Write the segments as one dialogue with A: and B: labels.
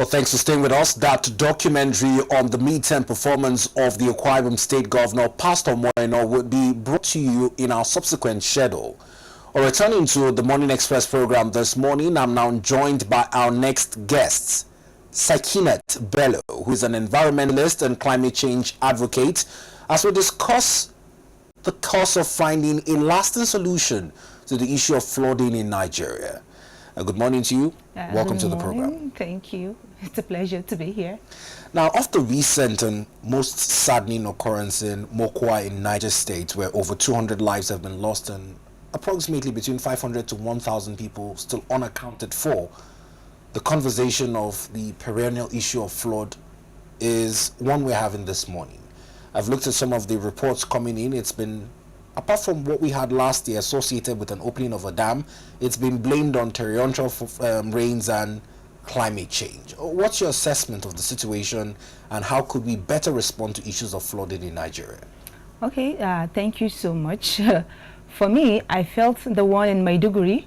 A: Well, thanks for staying with us. That documentary on the midterm performance of the Akwa Ibom State Governor, Pastor Moeno, will be brought to you in our subsequent schedule. Well, returning to the Morning Express program this morning, I'm now joined by our next guests, Sakinat Bello, who is an environmentalist and climate change advocate, as we discuss the cost of finding a lasting solution to the issue of flooding in Nigeria. Good morning to you. Welcome to the program.
B: Thank you. It's a pleasure to be here.
A: Now, after recent and most saddening occurrence in Mokwa in Niger State, where over 200 lives have been lost and approximately between 500 to 1,000 people still unaccounted for, the conversation of the perennial issue of flood is one we're having this morning. I've looked at some of the reports coming in. It's been, apart from what we had last year associated with an opening of a dam, it's been blamed on torrential rains and climate change. What's your assessment of the situation, and how could we better respond to issues of flooding in Nigeria?
B: Okay, thank you so much. For me, I felt the one in Maiduguri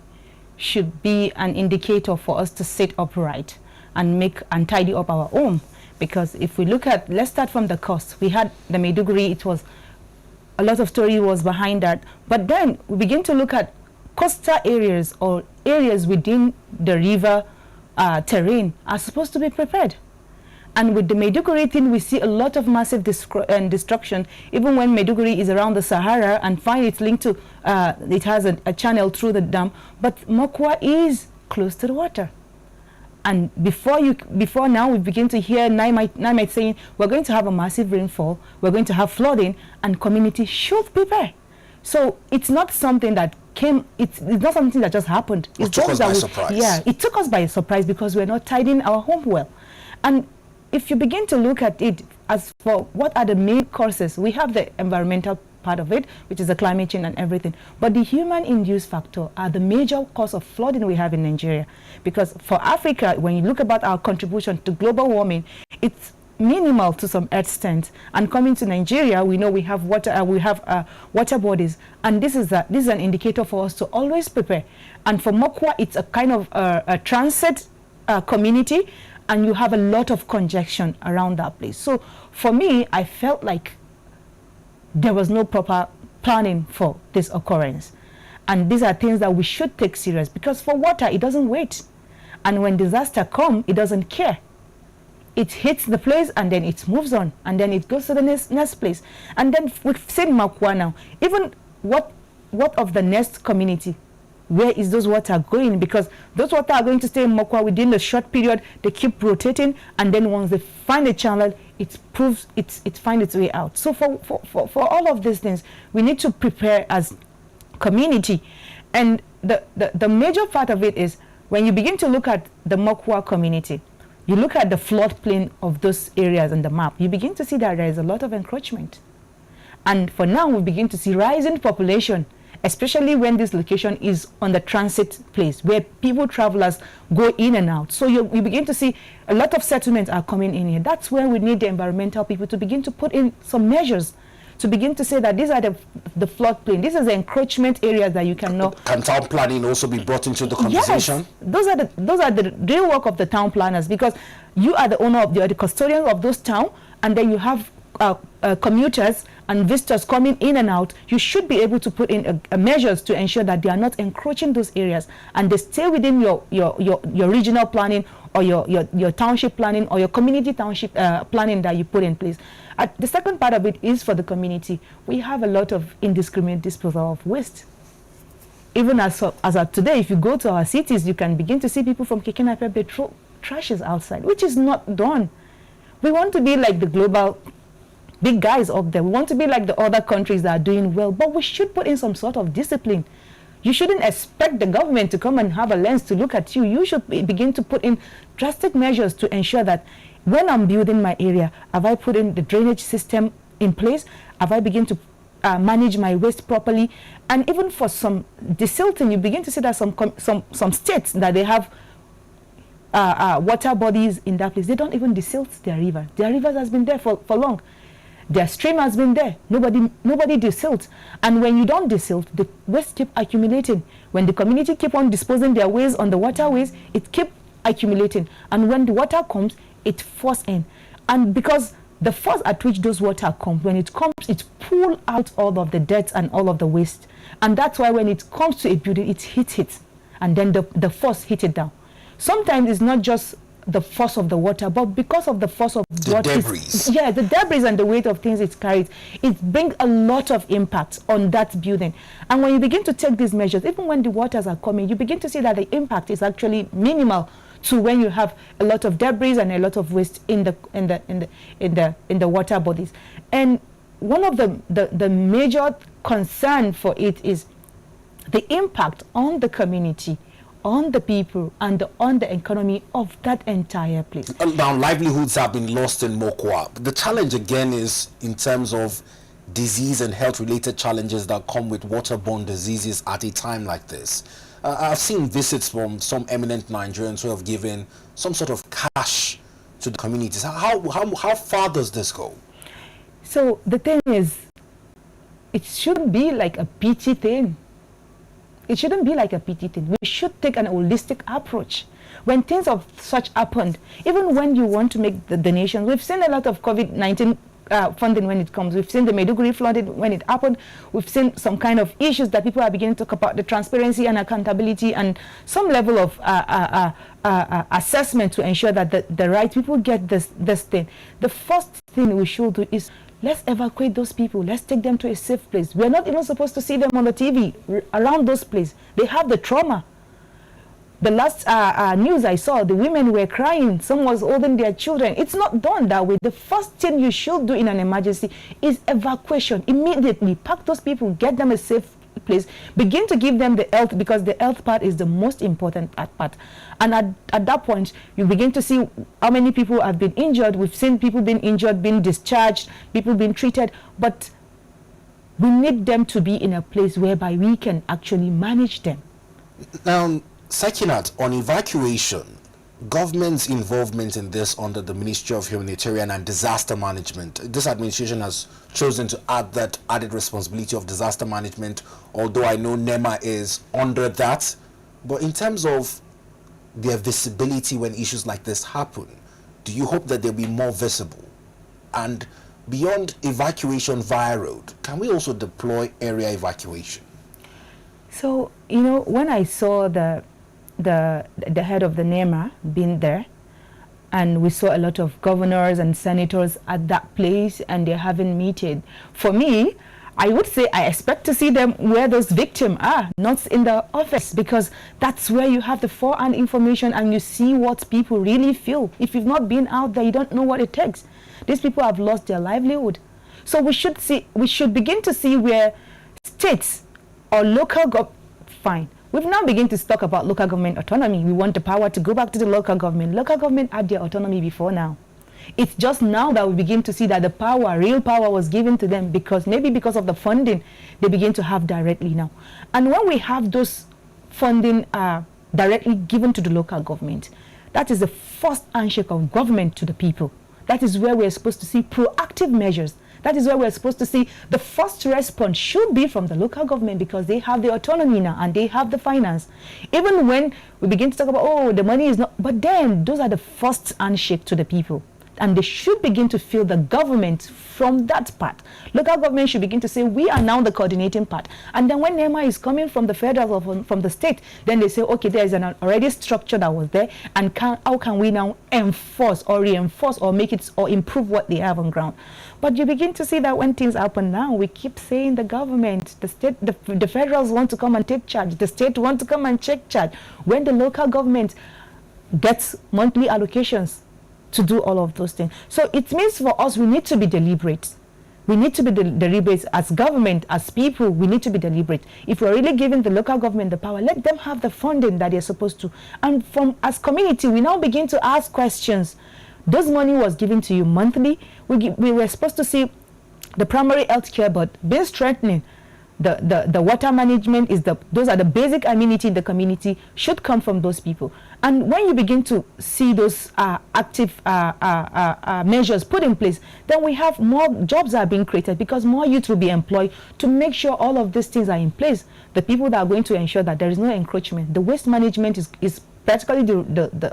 B: should be an indicator for us to sit upright and make and tidy up our home. Because if we look at, let's start from the cost. We had the Maiduguri, it was a lot of story was behind that. But then we begin to look at coastal areas or areas within the river terrain are supposed to be prepared. And with the Maiduguri thing, we see a lot of massive destruction, even when Maiduguri is around the Sahara and find it's linked to, it has a channel through the dam. But Mokwa is close to the water. And before now, we begin to hear Naimite saying, we're going to have a massive rainfall, we're going to have flooding, and community should prepare. So it's not something that came, it's not something that just happened.
A: It took us by surprise.
B: Yeah, it took us by surprise because we're not tidying our home well. And if you begin to look at it as for what are the main causes, we have the environmental part of it, which is the climate change and everything. But the human-induced factor are the major cause of flooding we have in Nigeria. Because for Africa, when you look about our contribution to global warming, it's minimal to some extent. And coming to Nigeria, we know we have water bodies, and this is an indicator for us to always prepare. And for Mokwa, it's a kind of a transit community, and you have a lot of congestion around that place. So for me, I felt like there was no proper planning for this occurrence. And these are things that we should take serious, because for water, it doesn't wait. And when disaster comes, it doesn't care. It hits the place and then it moves on, and then it goes to the next place. And then we've seen Mokwa now. Even what of the next community? Where is those water going? Because those water are going to stay in Mokwa within the short period. They keep rotating, and then once they find a channel, it finds its way out. So for all of these things, we need to prepare as community. And the major part of it is when you begin to look at the Mokwa community, you look at the floodplain of those areas on the map, you begin to see that there is a lot of encroachment. And for now, we begin to see rising population, especially when this location is on the transit place where people, travelers go in and out. So you begin to see a lot of settlements are coming in here. That's where we need the environmental people to begin to put in some measures to begin to say that these are the floodplain. This is the encroachment areas that you cannot.
A: Can town planning also be brought into the conversation?
B: Yes, those are the real work of the town planners, because you are the owner of the custodian of those towns, and then you have commuters and visitors coming in and out. You should be able to put in measures to ensure that they are not encroaching those areas, and they stay within your regional planning or your township planning or your community township planning that you put in place. The second part of it is for the community. We have a lot of indiscriminate disposal of waste. Even as of today, if you go to our cities, you can begin to see people from Kekenape, they throw trashes outside, which is not done. We want to be like the global big guys up there. We want to be like the other countries that are doing well, but we should put in some sort of discipline. You shouldn't expect the government to come and have a lens to look at you. You should begin to put in drastic measures to ensure that when I'm building my area, have I put in the drainage system in place? Have I begin to manage my waste properly? And even for some desilting, you begin to see that some states that they have water bodies in that place, they don't even desilt their river. Their rivers has been there for long. Their stream has been there. Nobody desilts. And when you don't desilt, the waste keep accumulating. When the community keep on disposing their waste on the waterways, it keep accumulating. And when the water comes, it forces in. And because the force at which those water come, when it comes, it pulls out all of the dirt and all of the waste. And that's why when it comes to a building, it hits it. And then the force hits it down. Sometimes it's not just the force of the water, but because of the force of
A: the debris.
B: The debris and the weight of things it carries, it brings a lot of impact on that building. And when you begin to take these measures, even when the waters are coming, you begin to see that the impact is actually minimal to when you have a lot of debris and a lot of waste in the water bodies. And one of the major concern for it is the impact on the community, on the people, and on the economy of that entire place.
A: Now, livelihoods have been lost in Mokwa. The challenge again is in terms of disease and health-related challenges that come with waterborne diseases at a time like this. I've seen visits from some eminent Nigerians who have given some sort of cash to the communities. How far does this go?
B: So the thing is, it shouldn't be like a pity thing. It shouldn't be like a pity thing. We should take an holistic approach. When things of such happened, even when you want to make the donations, we've seen a lot of COVID-19 funding when it comes. We've seen the Maiduguri flooding when it happened. We've seen some kind of issues that people are beginning to talk about, the transparency and accountability and some level of assessment to ensure that the right people get this thing. The first thing we should do is let's evacuate those people. Let's take them to a safe place. We're not even supposed to see them on the TV around those places. They have the trauma. The last news I saw, the women were crying. Some was holding their children. It's not done that way. The first thing you should do in an emergency is evacuation. Immediately pack those people, get them a safe place, begin to give them the health, because the health part is the most important part. And at that point, you begin to see how many people have been injured. We've seen people being injured, being discharged, people being treated, but we need them to be in a place whereby we can actually manage them.
A: Now, Sakinat, on evacuation, government's involvement in this under the Ministry of Humanitarian and Disaster Management, this administration has chosen to add that added responsibility of disaster management, although I know NEMA is under that. But in terms of their visibility when issues like this happen, do you hope that they'll be more visible? And beyond evacuation via road, can we also deploy area evacuation?
B: So, you know, when I saw the head of the NEMA being there, and we saw a lot of governors and senators at that place, and they're having meeting. For me, I would say I expect to see them where those victims are, not in the office, because that's where you have the forehand information and you see what people really feel. If you've not been out there, you don't know what it takes. These people have lost their livelihood. So we should begin to see where states or local fine. We've now begun to talk about local government autonomy. We want the power to go back to the local government. Local government had their autonomy before now. It's just now that we begin to see that the power, real power, was given to them because of the funding they begin to have directly now. And when we have those funding directly given to the local government, that is the first handshake of government to the people. That is where we're supposed to see proactive measures. That is where we're supposed to see the first response should be from the local government, because they have the autonomy now and they have the finance. Even when we begin to talk about, oh, the money is not, but then those are the first handshake to the people. And they should begin to feel the government from that part. Local government should begin to say, we are now the coordinating part. And then when NEMA is coming from the federal or from the state, then they say, okay, there is an already structure that was there, and how can we now enforce or reinforce or make it or improve what they have on ground? But you begin to see that when things happen now, we keep saying the government, the state, the federals want to come and take charge, the state want to come and take charge. When the local government gets monthly allocations to do all of those things. So it means for us, we need to be deliberate. We need to be deliberate as government, as people. We need to be deliberate. If we're really giving the local government the power, let them have the funding that they're supposed to. And as community, we now begin to ask questions. Those money was given to you monthly. We were supposed to see the primary health care, but being strengthening. The water management those are the basic amenity in the community, should come from those people. And when you begin to see those active measures put in place, then we have more jobs are being created, because more youth will be employed to make sure all of these things are in place. The people that are going to ensure that there is no encroachment. The waste management is practically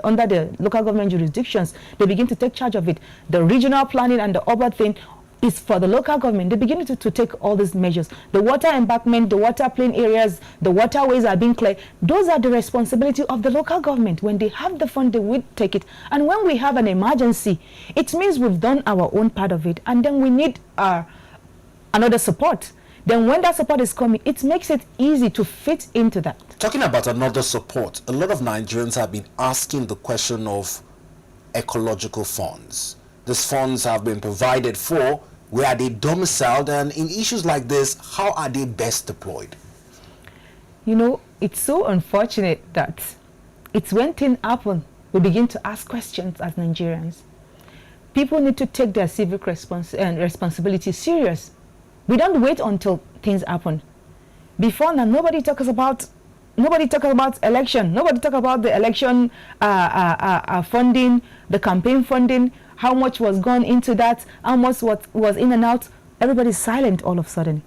B: under the local government jurisdictions. They begin to take charge of it. The regional planning and the urban thing is for the local government. They begin to take all these measures. The water embankment, the water plain areas, the waterways are being cleared. Those are the responsibility of the local government. When they have the fund, they will take it. And when we have an emergency, it means we've done our own part of it. And then we need another support. Then when that support is coming, it makes it easy to fit into that.
A: Talking about another support, a lot of Nigerians have been asking the question of ecological funds. These funds have been provided for. Where are they domiciled? And in issues like this, how are they best deployed?
B: You know, it's so unfortunate that it's when things happen, we begin to ask questions as Nigerians. People need to take their civic responsibility serious. We don't wait until things happen. Before now, nobody talks about election. Nobody talk about the election funding, the campaign funding, how much was gone into that, how much was in and out. Everybody's silent all of a sudden.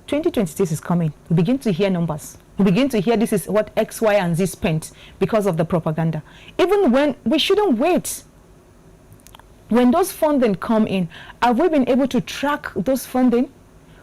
B: 2026 is coming. We begin to hear numbers. We begin to hear this is what X, Y, and Z spent because of the propaganda. Even when we shouldn't wait. When those funding come in, have we been able to track those funding?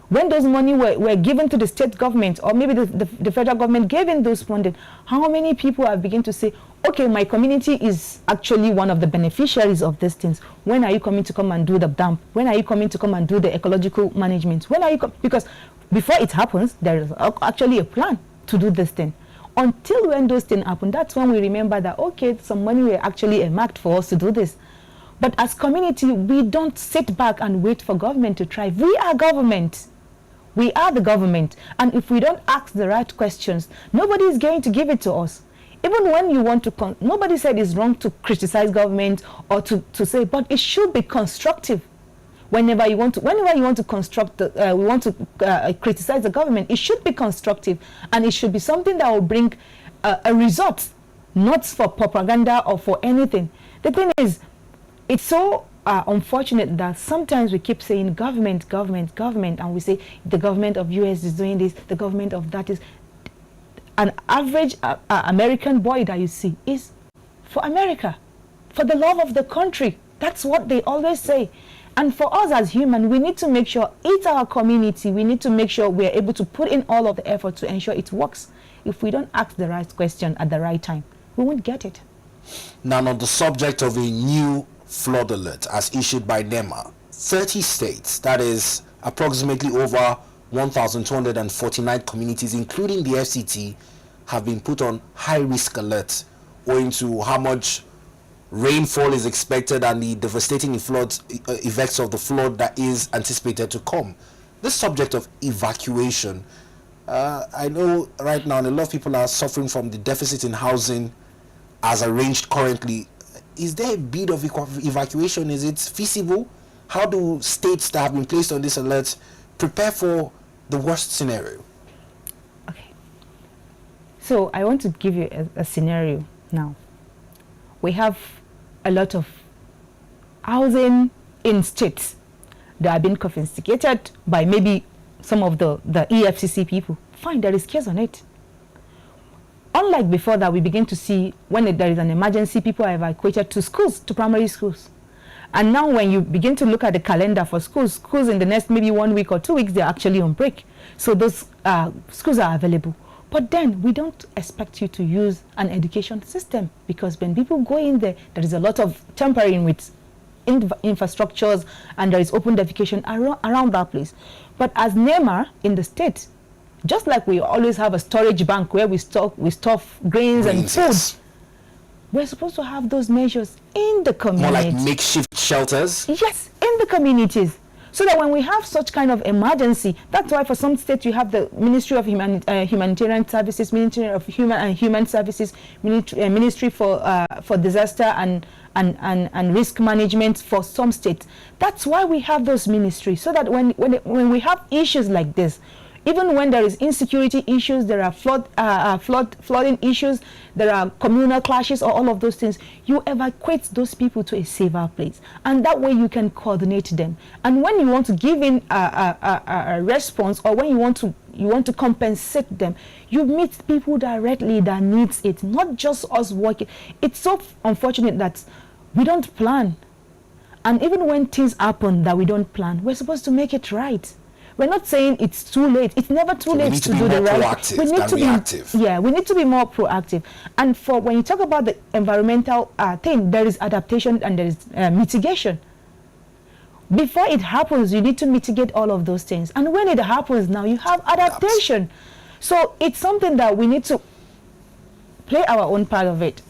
B: When those money were given to the state government, or maybe the federal government gave in those funding, how many people have begun to say, okay, my community is actually one of the beneficiaries of these things. When are you coming to come and do the dam? When are you coming to come and do the ecological management? When are you because before it happens, there is actually a plan to do this thing. Until when those things happen, that's when we remember that, okay, some money were actually earmarked for us to do this. But as community, we don't sit back and wait for government to try. We are government. We are the government, and if we don't ask the right questions, nobody is going to give it to us. Even when you want to, nobody said it's wrong to criticize government or to say, but it should be constructive. Whenever you want to construct, criticize the government, it should be constructive, and it should be something that will bring a result, not for propaganda or for anything. The thing is, it's so unfortunate that sometimes we keep saying government, government, government, and we say the government of US is doing this, the government of that is. An average American boy that you see is for America, for the love of the country. That's what they always say. And for us as human, we need to make sure it's our community. We need to make sure we're able to put in all of the effort to ensure it works. If we don't ask the right question at the right time, we won't get it.
A: Now, on the subject of a new flood alert as issued by NEMA, 30 states, that is approximately over 1,249 communities, including the FCT, have been put on high-risk alert owing to how much rainfall is expected and the devastating effects of the flood that is anticipated to come. This subject of evacuation, I know right now a lot of people are suffering from the deficit in housing as arranged currently. Is there a bid of evacuation? Is it feasible? How do states that have been placed on this alert prepare for the worst scenario?
B: Okay. So I want to give you a scenario now. We have a lot of housing in states that have been confiscated by maybe some of the EFCC people. Fine, there is case on it. Unlike before that, we begin to see when there is an emergency, people are evacuated to schools, to primary schools. And now when you begin to look at the calendar for schools in the next maybe 1 week or 2 weeks, they're actually on break. So those schools are available. But then we don't expect you to use an education system, because when people go in there, there is a lot of tampering with infrastructures, and there is open defecation around that place. But as NEMA in the state, just like we always have a storage bank where we store grains and food,
A: Yes.
B: we're supposed to have those measures in the community.
A: More like makeshift shelters?
B: Yes, in the communities. So that when we have such kind of emergency, that's why for some states you have the Ministry of Humanitarian Services, Ministry of Human Services, Ministry for Disaster and Risk Management for some states. That's why we have those ministries, so that when we have issues like this, even when there is insecurity issues, there are flooding issues, there are communal clashes, or all of those things, you evacuate those people to a safer place. And that way you can coordinate them. And when you want to give in a response, or when you want to you want to compensate them. You meet people directly that needs it, not just us working. It's so unfortunate that we don't plan. And even when things happen that we don't plan, we're supposed to make it right. We're not saying it's too late. It's never too late to do the right thing. We need to be reactive. Yeah, we need to be more proactive. And for when you talk about the environmental thing, there is adaptation and there is mitigation. Before it happens, you need to mitigate all of those things. And when it happens now, you have adaptation. So it's something that we need to play our own part of it.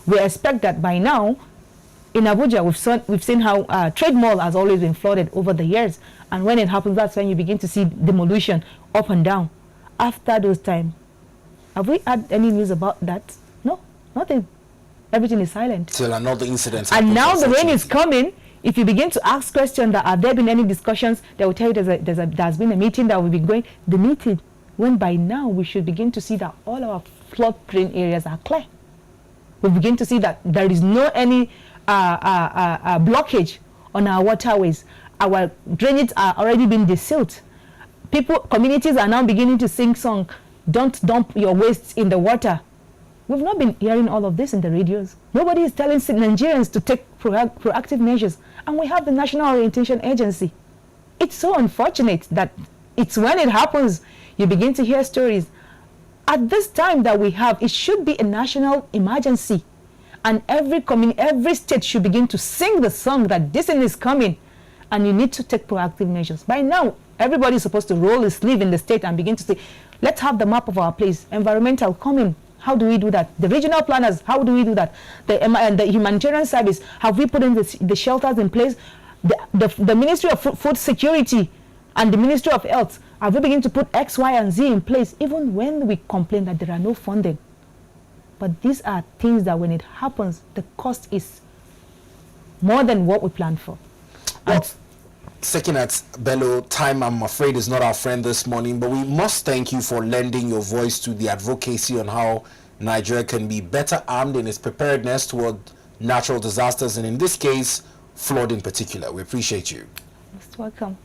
B: We expect that by now, in Abuja, we've seen how Trade Mall has always been flooded over the years. And when it happens, that's when you begin to see demolition up and down. After those times, have we had any news about that? No, nothing. Everything is silent.
A: Till another incident.
B: And now the rain is coming. If you begin to ask questions that have there been any discussions, they will tell you there's been a meeting that will be going. The meeting, when by now we should begin to see that all our floodplain areas are clear. We begin to see that there is no any blockage on our waterways. Our drainage are already been desealed. Communities are now beginning to sing song, don't dump your waste in the water. We've not been hearing all of this in the radios. Nobody is telling Nigerians to take proactive measures. And we have the National Orientation Agency. It's so unfortunate that it's when it happens, you begin to hear stories. At this time that we have, it should be a national emergency. And every state should begin to sing the song that this thing is coming. And you need to take proactive measures. By now, everybody is supposed to roll his sleeve in the state and begin to say, let's have the map of our place. Environmental, come in. How do we do that? The regional planners, how do we do that? The humanitarian service, have we put in the shelters in place? The Ministry of Food Security and the Ministry of Health, have we begun to put X, Y, and Z in place, even when we complain that there are no funding? But these are things that when it happens, the cost is more than what we planned for.
A: Well, Sakinat Bello, time I'm afraid is not our friend this morning, but we must thank you for lending your voice to the advocacy on how Nigeria can be better armed in its preparedness toward natural disasters, and in this case, flood in particular. We appreciate you.
B: Most welcome.